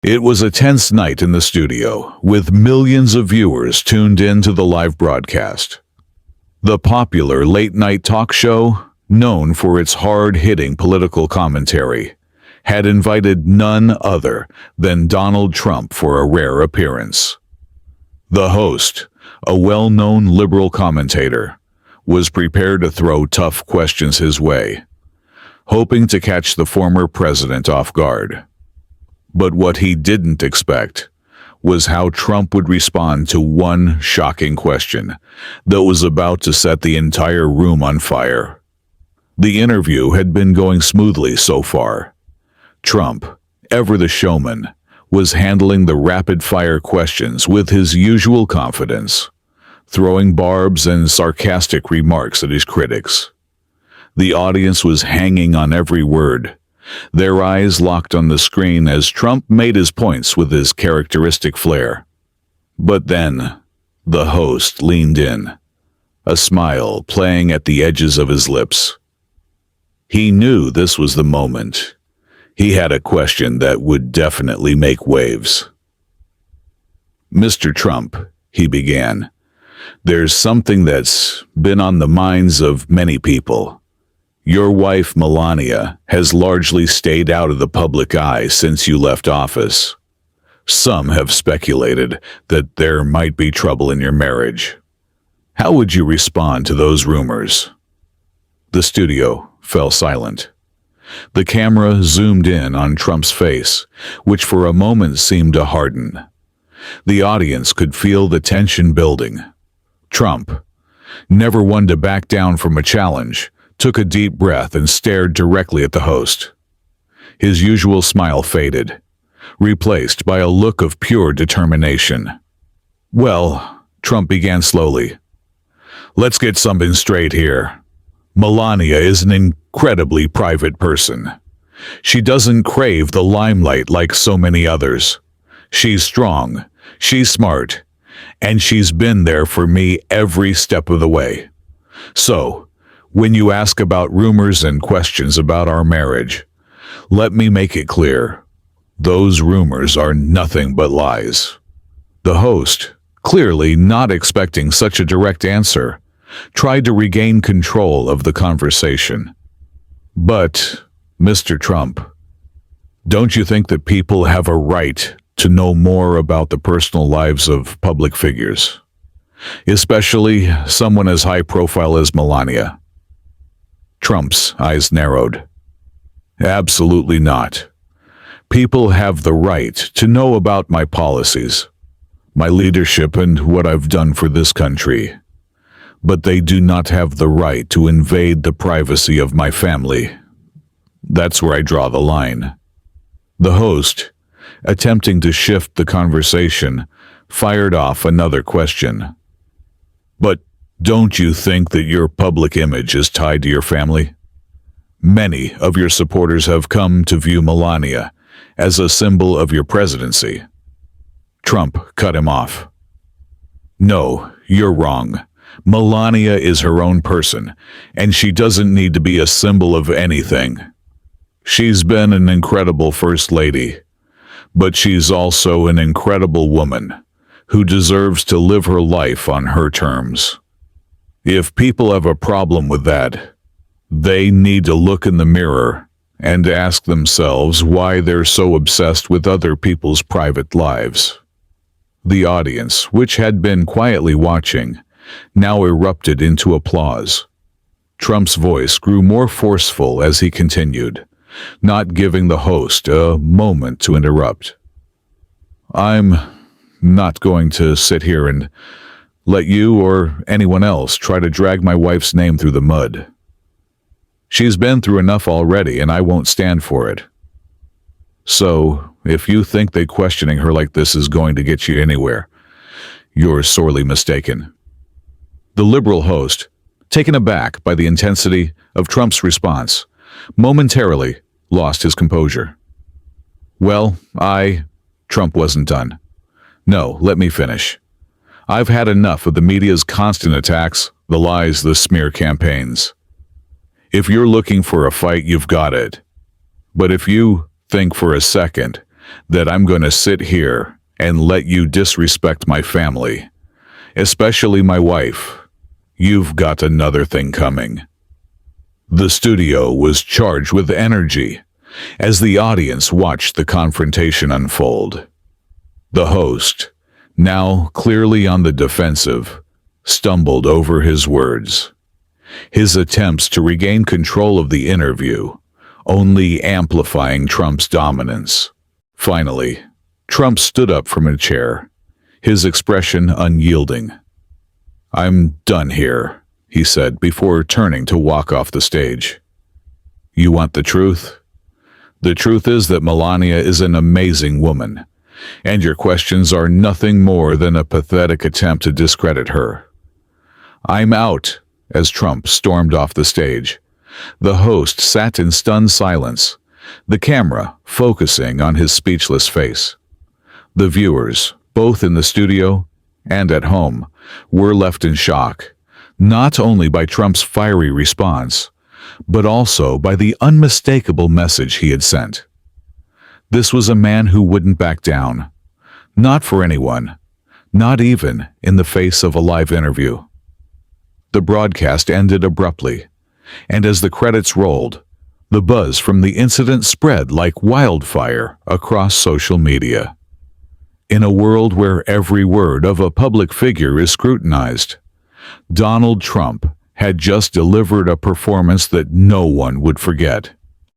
It was a tense night in the studio, with millions of viewers tuned in to the live broadcast. The popular late-night talk show, known for its hard-hitting political commentary, had invited none other than Donald Trump for a rare appearance. The host, a well-known liberal commentator, was prepared to throw tough questions his way, hoping to catch the former president off guard. But what he didn't expect was how Trump would respond to one shocking question that was about to set the entire room on fire. The interview had been going smoothly so far. Trump, ever the showman, was handling the rapid-fire questions with his usual confidence, throwing barbs and sarcastic remarks at his critics. The audience was hanging on every word, their eyes locked on the screen as Trump made his points with his characteristic flair. But then, the host leaned in, a smile playing at the edges of his lips. He knew this was the moment. He had a question that would definitely make waves. "Mr. Trump," he began, "there's something that's been on the minds of many people. Your wife, Melania, has largely stayed out of the public eye since you left office. Some have speculated that there might be trouble in your marriage. How would you respond to those rumors?" The studio fell silent. The camera zoomed in on Trump's face, which for a moment seemed to harden. The audience could feel the tension building. Trump, never one to back down from a challenge, took a deep breath and stared directly at the host. His usual smile faded, replaced by a look of pure determination. "Well," Trump began slowly, "let's get something straight here. Melania is an incredibly private person. She doesn't crave the limelight like so many others. She's strong, she's smart, and she's been there for me every step of the way. So, when you ask about rumors and questions about our marriage, let me make it clear. Those rumors are nothing but lies." The host, clearly not expecting such a direct answer, tried to regain control of the conversation. "But, Mr. Trump, don't you think that people have a right to know more about the personal lives of public figures, especially someone as high-profile as Melania?" Trump's eyes narrowed. "Absolutely not. People have the right to know about my policies, my leadership, and what I've done for this country. But they do not have the right to invade the privacy of my family. That's where I draw the line." The host, attempting to shift the conversation, fired off another question. "But don't you think that your public image is tied to your family? Many of your supporters have come to view Melania as a symbol of your presidency." Trump cut him off. "No, you're wrong. Melania is her own person, and she doesn't need to be a symbol of anything. She's been an incredible First Lady, but she's also an incredible woman who deserves to live her life on her terms. If people have a problem with that, they need to look in the mirror and ask themselves why they're so obsessed with other people's private lives." The audience, which had been quietly watching, now erupted into applause. Trump's voice grew more forceful as he continued, not giving the host a moment to interrupt. "I'm not going to sit here and let you or anyone else try to drag my wife's name through the mud. She's been through enough already, and I won't stand for it. So, if you think that questioning her like this is going to get you anywhere, you're sorely mistaken." The liberal host, taken aback by the intensity of Trump's response, momentarily lost his composure. "Well, Trump wasn't done. "No, let me finish. I've had enough of the media's constant attacks, the lies, the smear campaigns. If you're looking for a fight, you've got it. But if you think for a second that I'm going to sit here and let you disrespect my family, especially my wife. You've got another thing coming." The studio was charged with energy as the audience watched the confrontation unfold. The host, now clearly on the defensive, stumbled over his words. His attempts to regain control of the interview only amplifying Trump's dominance. Finally, Trump stood up from a chair, his expression unyielding. "I'm done here," he said before turning to walk off the stage. "You want the truth? The truth is that Melania is an amazing woman, and your questions are nothing more than a pathetic attempt to discredit her. I'm out." As Trump stormed off the stage, the host sat in stunned silence, the camera focusing on his speechless face. The viewers, both in the studio and at home, were left in shock, not only by Trump's fiery response, but also by the unmistakable message he had sent. This was a man who wouldn't back down, not for anyone, not even in the face of a live interview. The broadcast ended abruptly, and as the credits rolled, the buzz from the incident spread like wildfire across social media. In a world where every word of a public figure is scrutinized, Donald Trump had just delivered a performance that no one would forget.